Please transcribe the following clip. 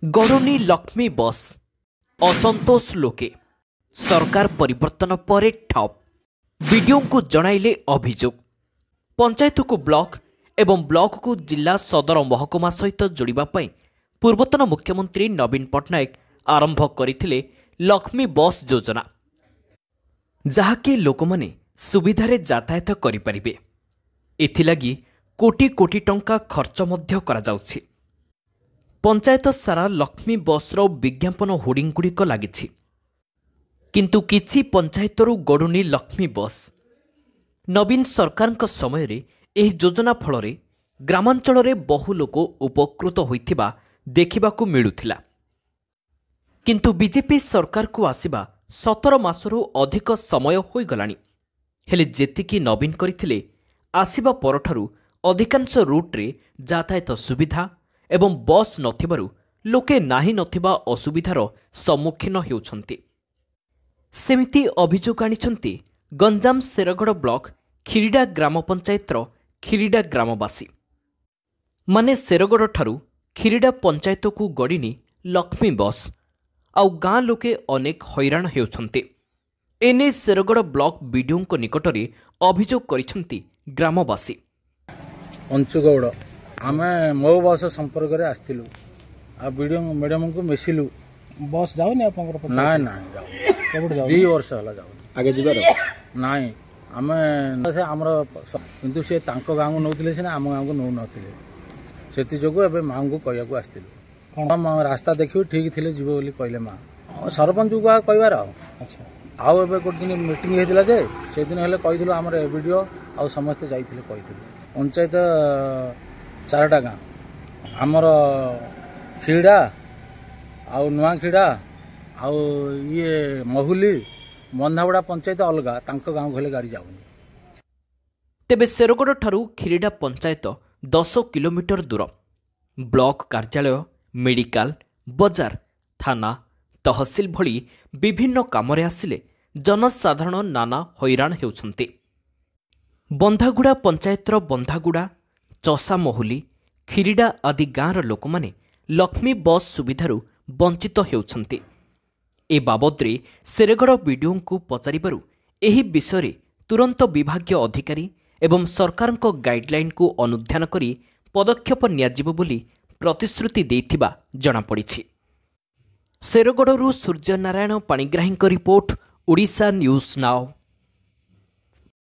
गड़ुनी लक्ष्मी बस असंतोष लोके सरकार परिवर्तन पर ठप वीडियो को जणाइले अभियोग पंचायत को ब्लॉक एवं ब्लॉक को जिला सदर महकुमा सहित जोड़िबा पई पूर्वतन मुख्यमंत्री नवीन पट्टनायक आरंभ करथिले लक्ष्मी बस योजना जहाके लोकमाने सुविधारे यातायात करिपारिबे। एथिलागी कोटी कोटी टंका खर्च मध्य करा जाउछि। पंचायत सारा लक्ष्मी बसर विज्ञापन होर्डिंगुड़िक लागिछि, किंतु किछि पंचायतरू गड़ुनी लक्ष्मी बस। नवीन सरकारक समय रे एही योजना फलरे ग्रामांचल रे बहु लोक उपकृत होइथिबा देखिबाकू मिलुथिला, किंतु बीजेपी सरकार को आसिबा 17 मासरू अधिक समय होई गलानी। हेले जेतिकी नवीन करिथिले आसिबा परठारू अधिकांश रूट रे यातायात सुविधा एवं बस नथिबारु लोके नाही नथिबा असुविधार सम्मुखीन हेउछन्ति। सेमिति अभियोग आनिछन्ति गंजाम शेरगढ़ ब्लॉक खिरीडा ग्राम पंचायतर खिरीडा ग्रामवासी माने। शेरगढ़ ठारू खिरीडा पंचायत को गड़िनी लक्ष्मी बस आउ गाँ लोके अनेक हैरान हेउछन्ति। एने शेरगढ़ ब्लॉक बीडीओ निकटरे अभियोग करिछन्ति ग्रामवासी। पंचुगौड़ आमे मो बस संपर्क रे आस्तिलु आ वीडियो मैडम को मिसिलु। बस जाउनी आपनकर पछ ना ना जाउ केबड जाउ 2 वर्ष हला जाउ आगे जिबार नाही आमे से हमर किंतु से तांको गांव नउतिले से हम गांव को नउ नथिले सेति जोगो एबे मां को कहिया को आस्तिलु। हम रास्ता देखियो ठीक थिले जिवो बोली कहले मां सरपंच को कहबार। अच्छा आउ एबे कोन दिन मीटिंग हेतिला जे से दिन हेले कहिदिलु हमर वीडियो आ समस्त जाइथिले कहिथिलु। पंचायत 4टा गाँ आमर खिड़ा आउ नुआखिड़ा आउ ये महुली बंधाबुड़ा पंचायत अलगा तांको गाँव गले गाड़ी जाउनी। तेबे शेरगढ़ ठारू खिरीडा पंचायत 10 किलोमीटर दूर। ब्लॉक कार्यालय, मेडिकल, बजार, थाना, तहसिल भली विभिन्न कामरे आसिले जनसाधारण नाना हैरान हेउछन्ति। बंधागुड़ा पंचायतर बंधागुड़ा, चसा महुली, खिरीडा आदि गाँवर लोक माने लक्ष्मी बस सुविधारू वंचित हेउछन्ति। ए बाबदरे शेरगढ़ बीडीओ को पचारिबारु एही विषय तुरंत विभागीय अधिकारी एवं सरकारक गाइडलाइन को अनुध्यान करी पदक्षेप नियाजिबो बोली प्रतिश्रुति देइथिबा जणा पड़िछि। शेरगढ़रू सूर्यनारायण पाणिग्राहींक रिपोर्ट, ओडिशा न्यूज नाउ।